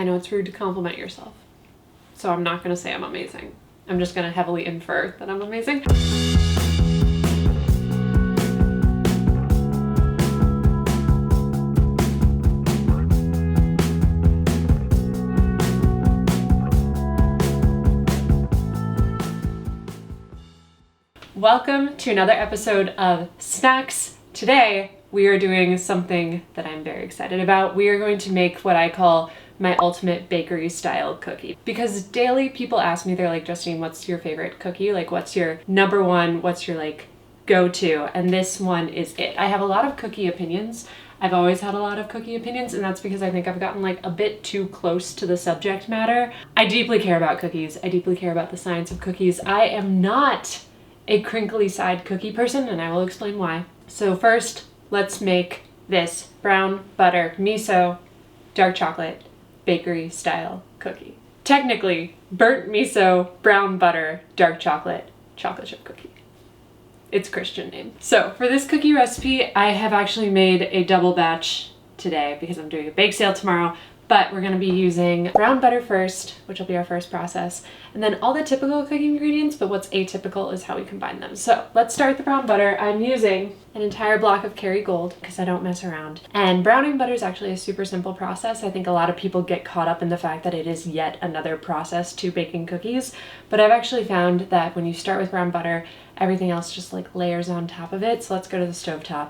know it's rude to compliment yourself, so I'm not gonna say I'm amazing. I'm just gonna heavily infer that I'm amazing. Welcome to another episode of Snacks. Today, we are doing something that I'm very excited about. We are going to make what I call my ultimate bakery style cookie. Because daily people ask me, they're like, Justine, what's your favorite cookie? Like, what's your number one? What's your like go-to? And this one is it. I have a lot of cookie opinions. I've always had a lot of cookie opinions, and that's because I think I've gotten like a bit too close to the subject matter. I deeply care about cookies. I deeply care about the science of cookies. I am not a crinkly side cookie person, and I will explain why. So first, let's make this brown butter miso dark chocolate bakery style cookie. Technically, burnt miso brown butter dark chocolate chip cookie. It's a Christian name. So for this cookie recipe, I have actually made a double batch today because I'm doing a bake sale tomorrow. But we're gonna be using brown butter first, which will be our first process, and then all the typical cookie ingredients, but what's atypical is how we combine them. So let's start with the brown butter. I'm using an entire block of Kerrygold because I don't mess around. And browning butter is actually a super simple process. I think a lot of people get caught up in the fact that it is yet another process to baking cookies, but I've actually found that when you start with brown butter, everything else just like layers on top of it. So let's go to the stovetop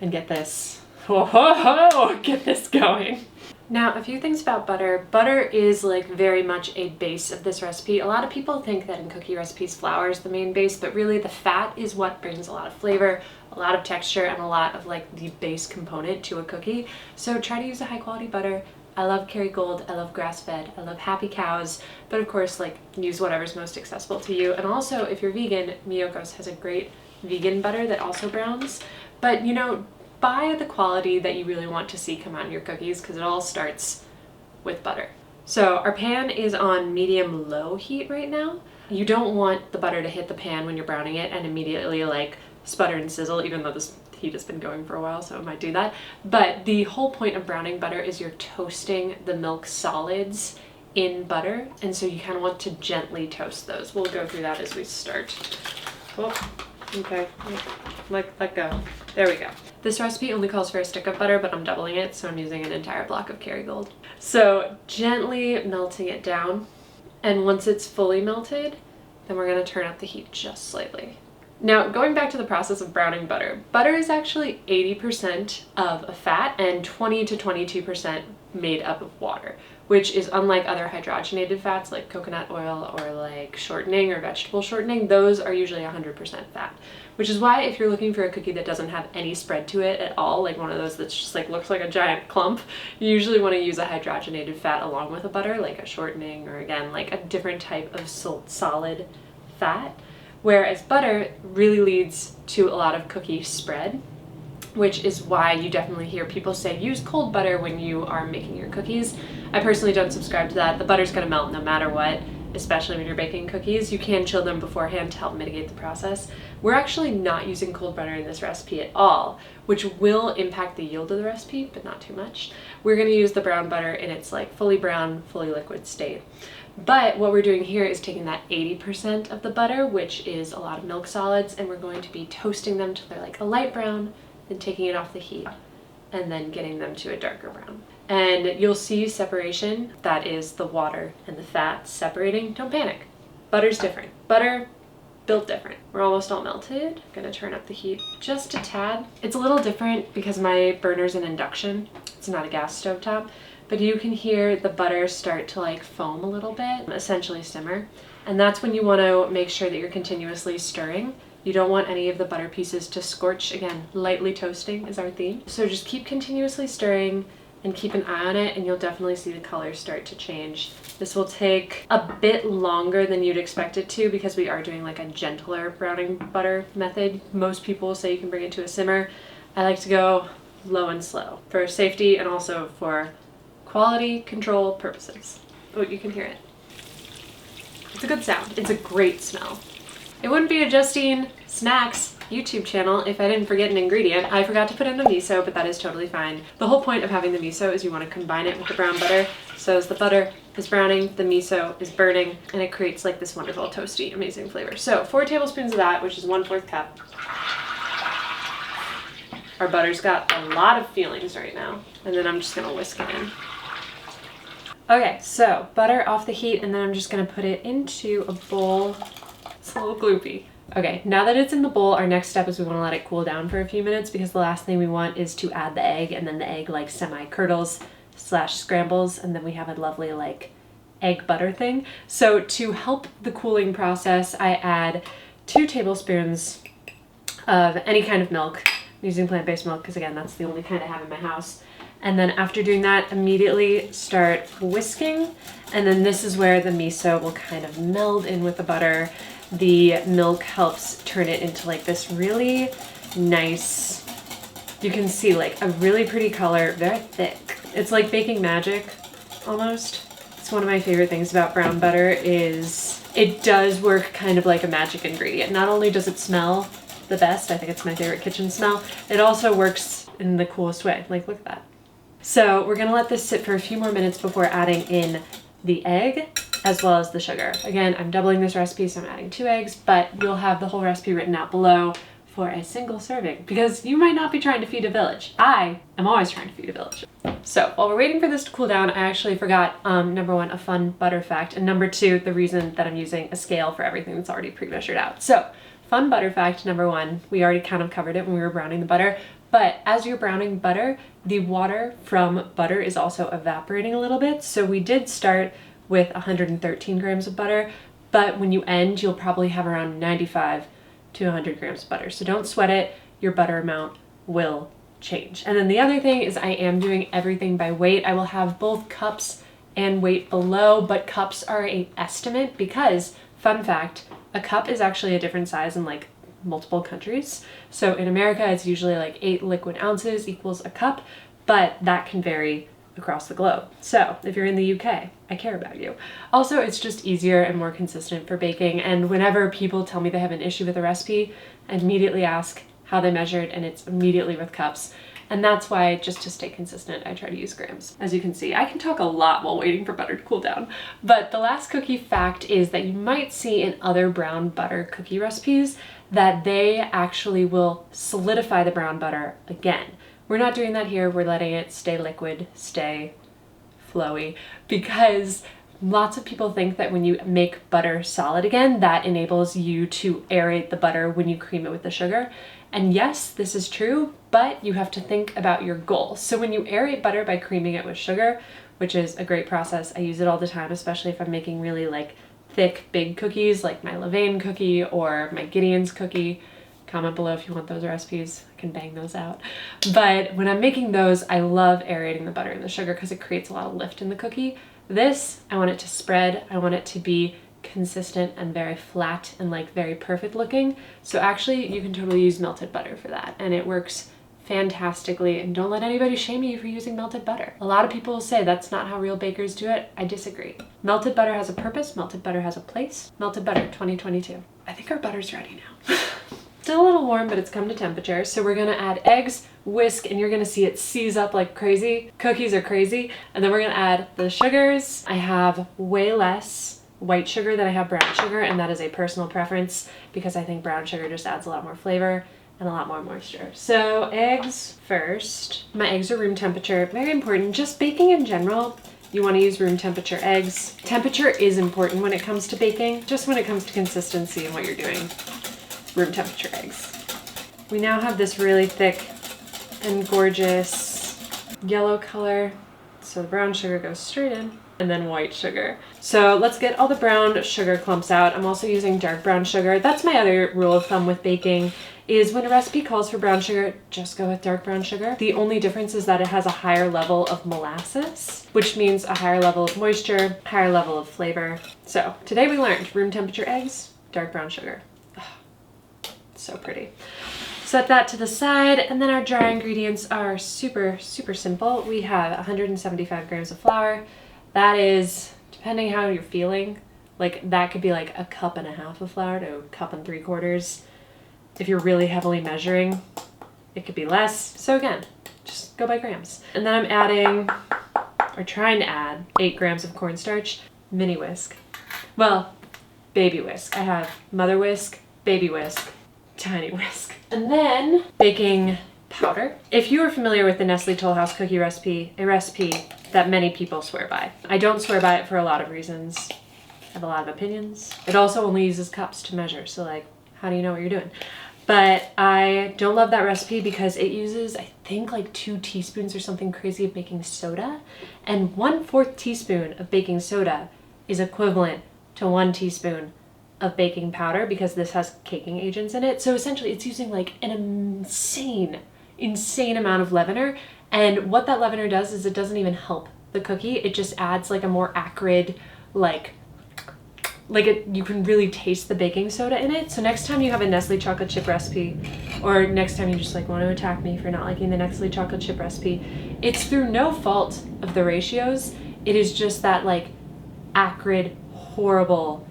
and get this, get this going. Now, a few things about butter. Butter is like very much a base of this recipe. A lot of people think that in cookie recipes, flour is the main base, but really the fat is what brings a lot of flavor, a lot of texture, and a lot of like the base component to a cookie. So try to use a high quality butter. I love Kerrygold, I love grass-fed, I love Happy Cows, but of course, like, use whatever's most accessible to you. And also, if you're vegan, Miyoko's has a great vegan butter that also browns. But you know, buy the quality that you really want to see come out in your cookies, because it all starts with butter. So our pan is on medium-low heat right now. You don't want the butter to hit the pan when you're browning it and immediately like sputter and sizzle, even though this heat has been going for a while, so it might do that. But the whole point of browning butter is you're toasting the milk solids in butter, and so you kind of want to gently toast those. We'll go through that as we start. Oh, okay, let go. There we go. This recipe only calls for a stick of butter, but I'm doubling it, so I'm using an entire block of Kerrygold. So gently melting it down, and once it's fully melted, then we're gonna turn up the heat just slightly. Now, going back to the process of browning butter, butter is actually 80% of a fat and 20 to 22% made up of water, which is unlike other hydrogenated fats like coconut oil or like shortening or vegetable shortening. Those are usually 100% fat, which is why if you're looking for a cookie that doesn't have any spread to it at all, like one of those that's just like looks like a giant clump, you usually want to use a hydrogenated fat along with a butter, like a shortening or again, like a different type of solid fat. Whereas butter really leads to a lot of cookie spread, which is why you definitely hear people say use cold butter when you are making your cookies. I personally don't subscribe to that. The butter's gonna melt no matter what, especially when you're baking cookies. You can chill them beforehand to help mitigate the process. We're actually not using cold butter in this recipe at all, which will impact the yield of the recipe, but not too much. We're gonna use the brown butter in its like fully brown, fully liquid state. But what we're doing here is taking that 80% of the butter, which is a lot of milk solids, and we're going to be toasting them till they're like a light brown, then taking it off the heat, and then getting them to a darker brown. And you'll see separation. That is the water and the fat separating. Don't panic. Butter's different. Butter built different. We're almost all melted. I'm gonna turn up the heat just a tad. It's a little different because my burner's an induction. It's not a gas stove top. But you can hear the butter start to like foam a little bit, essentially simmer. And that's when you want to make sure that you're continuously stirring. You don't want any of the butter pieces to scorch. Again, lightly toasting is our theme. So just keep continuously stirring and keep an eye on it, and you'll definitely see the color start to change. This will take a bit longer than you'd expect it to because we are doing like a gentler browning butter method. Most people say you can bring it to a simmer. I like to go low and slow for safety and also for quality control purposes. Oh, you can hear it. It's a good sound. It's a great smell. It wouldn't be a Justine Snacks YouTube channel if I didn't forget an ingredient. I forgot to put in the miso, but that is totally fine. The whole point of having the miso is you want to combine it with the brown butter. So as the butter is browning, the miso is burning, and it creates like this wonderful toasty, amazing flavor. So 4 tablespoons of that, which is 1/4 cup. Our butter's got a lot of feelings right now, and then I'm just gonna whisk it in. Okay, so butter off the heat, and then I'm just gonna put it into a bowl. It's a little gloopy. Okay, now that it's in the bowl, our next step is we want to let it cool down for a few minutes, because the last thing we want is to add the egg, and then the egg like semi-curdles / scrambles, and then we have a lovely like egg butter thing. So to help the cooling process, I add 2 tablespoons of any kind of milk. I'm using plant-based milk because again, that's the only kind I have in my house. And then after doing that, immediately start whisking. And then this is where the miso will kind of meld in with the butter. The milk helps turn it into like this really nice, you can see like a really pretty color, very thick. It's like baking magic almost. It's one of my favorite things about brown butter is it does work kind of like a magic ingredient. Not only does it smell the best, I think it's my favorite kitchen smell, it also works in the coolest way. Like, look at that. So we're gonna let this sit for a few more minutes before adding in the egg as well as the sugar. Again, I'm doubling this recipe, so I'm adding 2 eggs, but you'll have the whole recipe written out below for a single serving, because you might not be trying to feed a village. I am always trying to feed a village. So while we're waiting for this to cool down, I actually forgot, number 1, a fun butter fact, and number 2, the reason that I'm using a scale for everything that's already pre-measured out. So fun butter fact number 1, we already kind of covered it when we were browning the butter, but as you're browning butter, the water from butter is also evaporating a little bit. So we did start with 113 grams of butter, but when you end, you'll probably have around 95 to 100 grams of butter. So don't sweat it, your butter amount will change. And then the other thing is I am doing everything by weight. I will have both cups and weight below, but cups are an estimate because, fun fact, a cup is actually a different size in like multiple countries. So in America, it's usually like 8 liquid ounces equals a cup, but that can vary across the globe. So if you're in the UK, I care about you. Also, it's just easier and more consistent for baking. And whenever people tell me they have an issue with a recipe, I immediately ask how they measured, and it's immediately with cups. And that's why, just to stay consistent, I try to use grams. As you can see, I can talk a lot while waiting for butter to cool down. But the last cookie fact is that you might see in other brown butter cookie recipes that they actually will solidify the brown butter again. We're not doing that here. We're letting it stay liquid, stay flowy, because lots of people think that when you make butter solid again, that enables you to aerate the butter when you cream it with the sugar. And yes, this is true, but you have to think about your goal. So when you aerate butter by creaming it with sugar, which is a great process, I use it all the time, especially if I'm making really like thick, big cookies like my levain cookie or my Gideon's cookie. Comment below if you want those recipes. I can bang those out. But when I'm making those, I love aerating the butter and the sugar because it creates a lot of lift in the cookie. This, I want it to spread. I want it to be consistent and very flat and like very perfect looking. So actually you can totally use melted butter for that, and it works fantastically. And don't let anybody shame you for using melted butter. A lot of people will say that's not how real bakers do it. I disagree. Melted butter has a purpose. Melted butter has a place. Melted butter 2022. I think our butter's ready now. Still a little warm, but it's come to temperature. So we're gonna add eggs, whisk, and you're gonna see it seize up like crazy. Cookies are crazy. And then we're gonna add the sugars. I have way less white sugar than I have brown sugar, and that is a personal preference because I think brown sugar just adds a lot more flavor and a lot more moisture. So eggs first. My eggs are room temperature, very important. Just baking in general, you want to use room temperature eggs. Temperature is important when it comes to baking, just when it comes to consistency and what you're doing. Room temperature eggs. We now have this really thick and gorgeous yellow color. So the brown sugar goes straight in, and then white sugar. So let's get all the brown sugar clumps out. I'm also using dark brown sugar. That's my other rule of thumb with baking, is when a recipe calls for brown sugar, just go with dark brown sugar. The only difference is that it has a higher level of molasses, which means a higher level of moisture, higher level of flavor. So today we learned room temperature eggs, dark brown sugar. So pretty. Set that to the side, and then our dry ingredients are super simple. We have 175 grams of flour. That is, depending how you're feeling, like that could be like a cup and a half of flour to a cup and 3/4. If you're really heavily measuring, it could be less. So again, just go by grams. And then I'm adding, or trying to add, 8 grams of cornstarch, mini whisk. Well, baby whisk. I have mother whisk, baby whisk, tiny whisk. And then baking powder. If you are familiar with the Nestle Toll House cookie recipe, a recipe that many people swear by. I don't swear by it for a lot of reasons. I have a lot of opinions. It also only uses cups to measure, so like, how do you know what you're doing? But I don't love that recipe because it uses, I think, like 2 teaspoons or something crazy of baking soda, and 1/4 teaspoon of baking soda is equivalent to 1 teaspoon of baking powder because this has caking agents in it. So essentially it's using like an insane amount of leavener. And what that leavener does is it doesn't even help the cookie. It just adds like a more acrid, you can really taste the baking soda in it. So next time you have a Nestle chocolate chip recipe, or next time you just like want to attack me for not liking the Nestle chocolate chip recipe, it's through no fault of the ratios. It is just that like acrid, horrible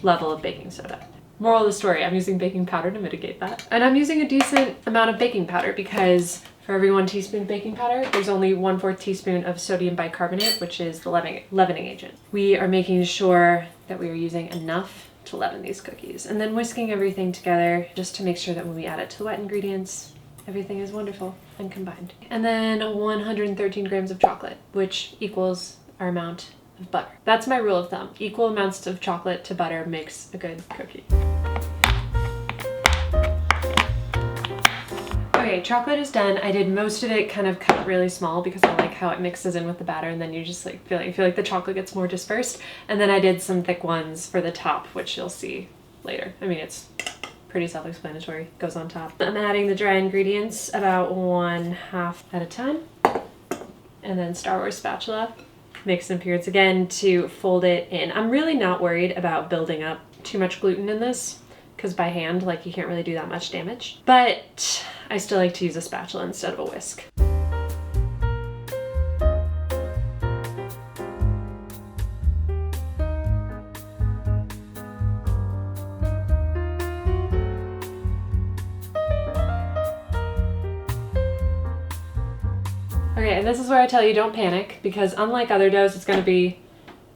level of baking soda. Moral of the story, I'm using baking powder to mitigate that. And I'm using a decent amount of baking powder because for every 1 teaspoon of baking powder, there's only 1/4 teaspoon of sodium bicarbonate, which is the leavening agent. We are making sure that we are using enough to leaven these cookies and then whisking everything together just to make sure that when we add it to the wet ingredients, everything is wonderful and combined. And then 113 grams of chocolate, which equals our amount of butter. That's my rule of thumb. Equal amounts of chocolate to butter makes a good cookie. Okay, chocolate is done. I did most of it kind of cut really small because I like how it mixes in with the batter, and then you just like feel like the chocolate gets more dispersed. And then I did some thick ones for the top, which you'll see later. I mean, it's pretty self-explanatory, goes on top. I'm adding the dry ingredients about 1/2 at a time. And then Star Wars spatula. Mix and periods again to fold it in. I'm really not worried about building up too much gluten in this because by hand, like, you can't really do that much damage. But I still like to use a spatula instead of a whisk. Okay, and this is where I tell you don't panic, because unlike other doughs, it's going to be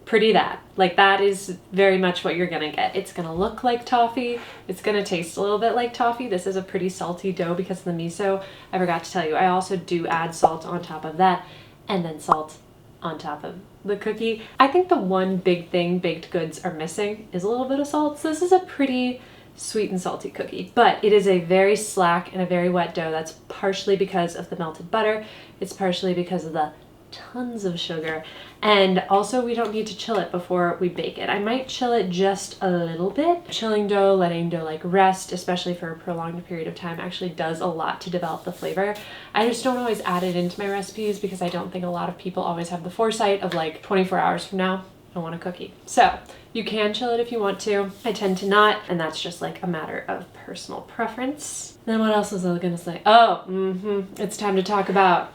pretty that. Like, that is very much what you're going to get. It's going to look like toffee. It's going to taste a little bit like toffee. This is a pretty salty dough because of the miso. I forgot to tell you, I also do add salt on top of that, and then salt on top of the cookie. I think the one big thing baked goods are missing is a little bit of salt. So this is a pretty sweet and salty cookie, but it is a very slack and a very wet dough. That's partially because of the melted butter. It's partially because of the tons of sugar, and also we don't need to chill it before we bake it. I might chill it just a little bit. Chilling dough, letting dough like rest, especially for a prolonged period of time, actually does a lot to develop the flavor. I just don't always add it into my recipes because I don't think a lot of people always have the foresight of like 24 hours from now, I want a cookie. So you can chill it if you want to. I tend to not, and that's just like a matter of personal preference. Then what else was I gonna say? Oh, it's time to talk about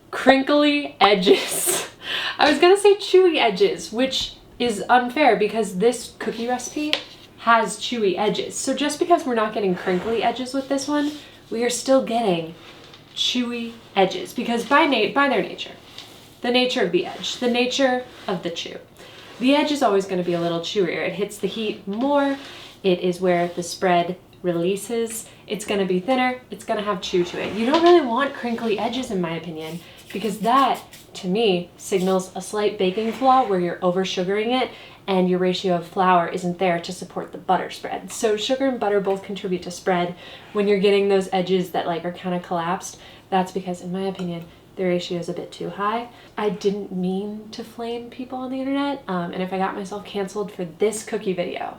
crinkly edges. I was gonna say chewy edges, which is unfair because this cookie recipe has chewy edges. So just because we're not getting crinkly edges with this one, we are still getting chewy edges because by their nature, the nature of the edge, the nature of the chew. The edge is always gonna be a little chewier. It hits the heat more. It is where the spread releases. It's gonna be thinner. It's gonna have chew to it. You don't really want crinkly edges, in my opinion, because that, to me, signals a slight baking flaw where you're over sugaring it and your ratio of flour isn't there to support the butter spread. So sugar and butter both contribute to spread. When you're getting those edges that like are kind of collapsed, that's because, in my opinion, the ratio is a bit too high. I didn't mean to flame people on the internet, and if I got myself canceled for this cookie video,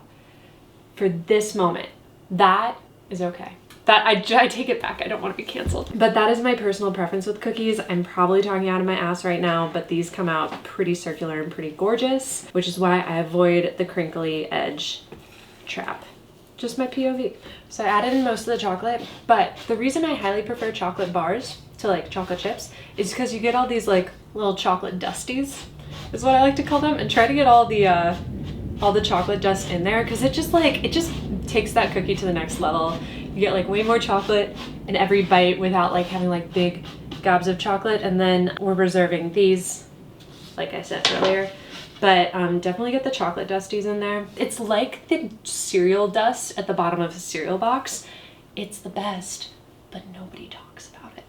for this moment, that is okay. That I take it back. I don't want to be canceled. But that is my personal preference with cookies. I'm probably talking out of my ass right now, but these come out pretty circular and pretty gorgeous, which is why I avoid the crinkly edge trap. Just my POV. So I added in most of the chocolate, but the reason I highly prefer chocolate bars to like chocolate chips is because you get all these like little chocolate dusties, is what I like to call them, and try to get all the all the chocolate dust in there because it just takes that cookie to the next level. You get like way more chocolate in every bite without like having like big gobs of chocolate. And then we're reserving these, like I said earlier, but definitely get the chocolate dusties in there. It's like the cereal dust at the bottom of a cereal box. It's the best, but nobody talks about it.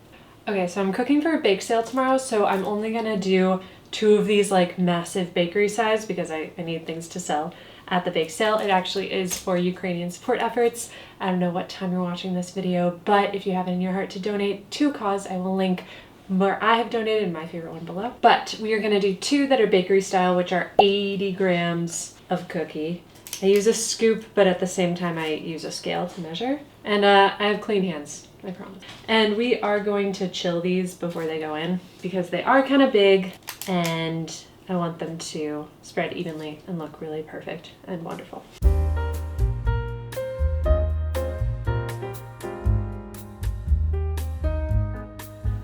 Okay, so I'm cooking for a bake sale tomorrow, so I'm only gonna do 2 of these like massive bakery size because I need things to sell at the bake sale. It actually is for Ukrainian support efforts. I don't know what time you're watching this video, but if you have it in your heart to donate to a cause, I will link where I have donated and my favorite one below. But we are gonna do 2 that are bakery style, which are 80 grams of cookie. I use a scoop, but at the same time I use a scale to measure. And I have clean hands, I promise. And we are going to chill these before they go in because they are kind of big and I want them to spread evenly and look really perfect and wonderful.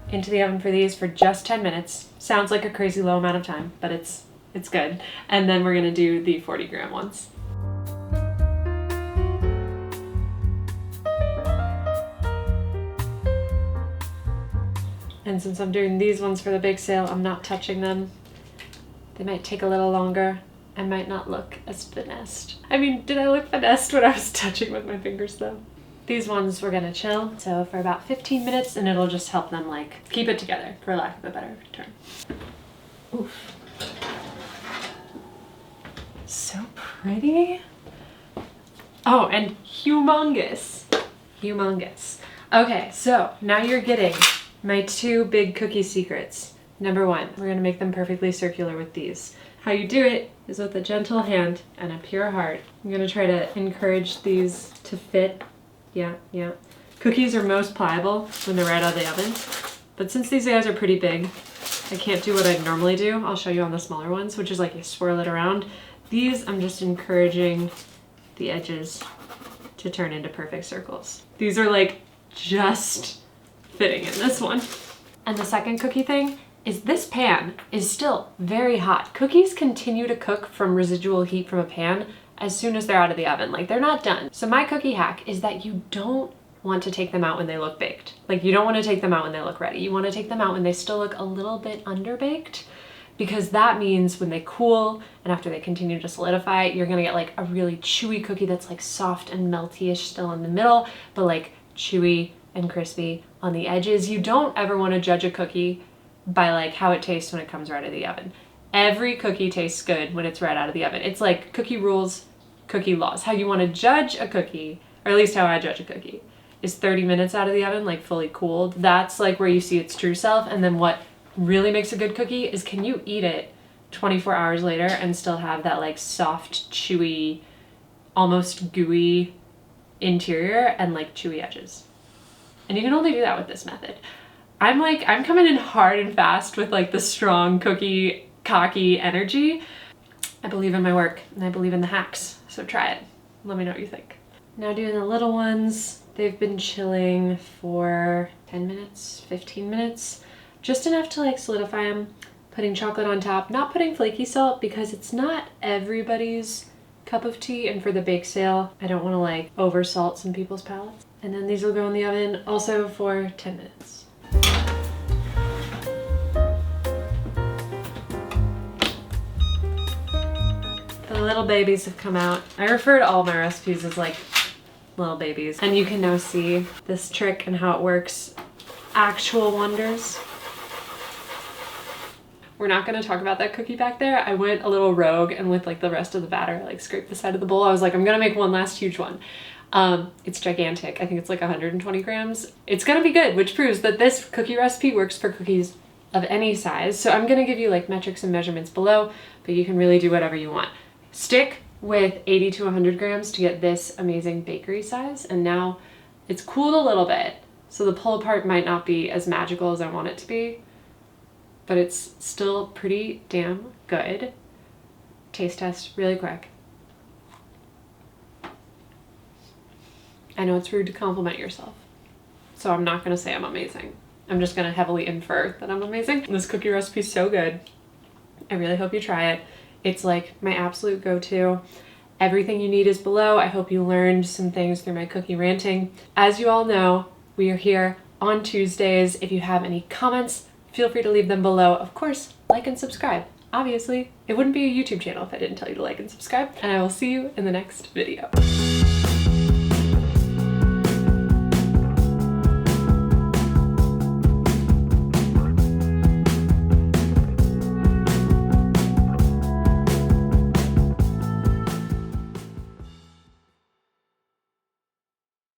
Into the oven for these for just 10 minutes. Sounds like a crazy low amount of time, but it's good. And then we're gonna do the 40-gram ones. And since I'm doing these ones for the bake sale, I'm not touching them. They might take a little longer. I might not look as finessed. I mean, did I look finessed when I was touching with my fingers though? These ones we're gonna chill, so for about 15 minutes, and it'll just help them like keep it together, for lack of a better term. Oof. So pretty. Oh, and humongous. Humongous. Okay, so now you're getting my 2 big cookie secrets. Number 1, we're gonna make them perfectly circular with these. How you do it is with a gentle hand and a pure heart. I'm gonna try to encourage these to fit. Yeah. Cookies are most pliable when they're right out of the oven. But since these guys are pretty big, I can't do what I'd normally do. I'll show you on the smaller ones, which is like you swirl it around. These, I'm just encouraging the edges to turn into perfect circles. These are like just fitting in this one. And the second cookie thing is this pan is still very hot. Cookies continue to cook from residual heat from a pan as soon as they're out of the oven. Like they're not done. So my cookie hack is that you don't want to take them out when they look baked. Like you don't want to take them out when they look ready. You want to take them out when they still look a little bit underbaked, because that means when they cool and after they continue to solidify, you're gonna get like a really chewy cookie that's like soft and melty-ish still in the middle, but like chewy and crispy on the edges. You don't ever want to judge a cookie by like how it tastes when it comes right out of the oven. Every cookie tastes good when it's right out of the oven. It's like cookie rules, cookie laws. How you want to judge a cookie, or at least how I judge a cookie, is 30 minutes out of the oven, like fully cooled. That's like where you see its true self. And then what really makes a good cookie is, can you eat it 24 hours later and still have that like soft, chewy, almost gooey interior and like chewy edges? And you can only do that with this method. I'm coming in hard and fast with like the strong cookie cocky energy. I believe in my work and I believe in the hacks, so try it. Let me know what you think. Now doing the little ones. They've been chilling for 10 minutes, 15 minutes, just enough to like solidify them. Putting chocolate on top, not putting flaky salt because it's not everybody's cup of tea, and for the bake sale, I don't want to like over salt some people's palates. And then these will go in the oven also for 10 minutes. The little babies have come out. I refer to all my recipes as like little babies. And you can now see this trick and how it works. Actual wonders. We're not gonna talk about that cookie back there. I went a little rogue and with like the rest of the batter, like scraped the side of the bowl. I was like, I'm gonna make one last huge one. It's gigantic. I think it's like 120 grams. It's gonna be good, which proves that this cookie recipe works for cookies of any size. So I'm gonna give you like metrics and measurements below, but you can really do whatever you want. Stick with 80 to 100 grams to get this amazing bakery size. And now it's cooled a little bit, so the pull apart might not be as magical as I want it to be, but it's still pretty damn good. Taste test really quick. I know it's rude to compliment yourself, so I'm not gonna say I'm amazing. I'm just gonna heavily infer that I'm amazing. This cookie recipe is so good. I really hope you try it. It's like my absolute go-to. Everything you need is below. I hope you learned some things through my cookie ranting. As you all know, we are here on Tuesdays. If you have any comments, feel free to leave them below. Of course, like and subscribe. Obviously, it wouldn't be a YouTube channel if I didn't tell you to like and subscribe. And I will see you in the next video.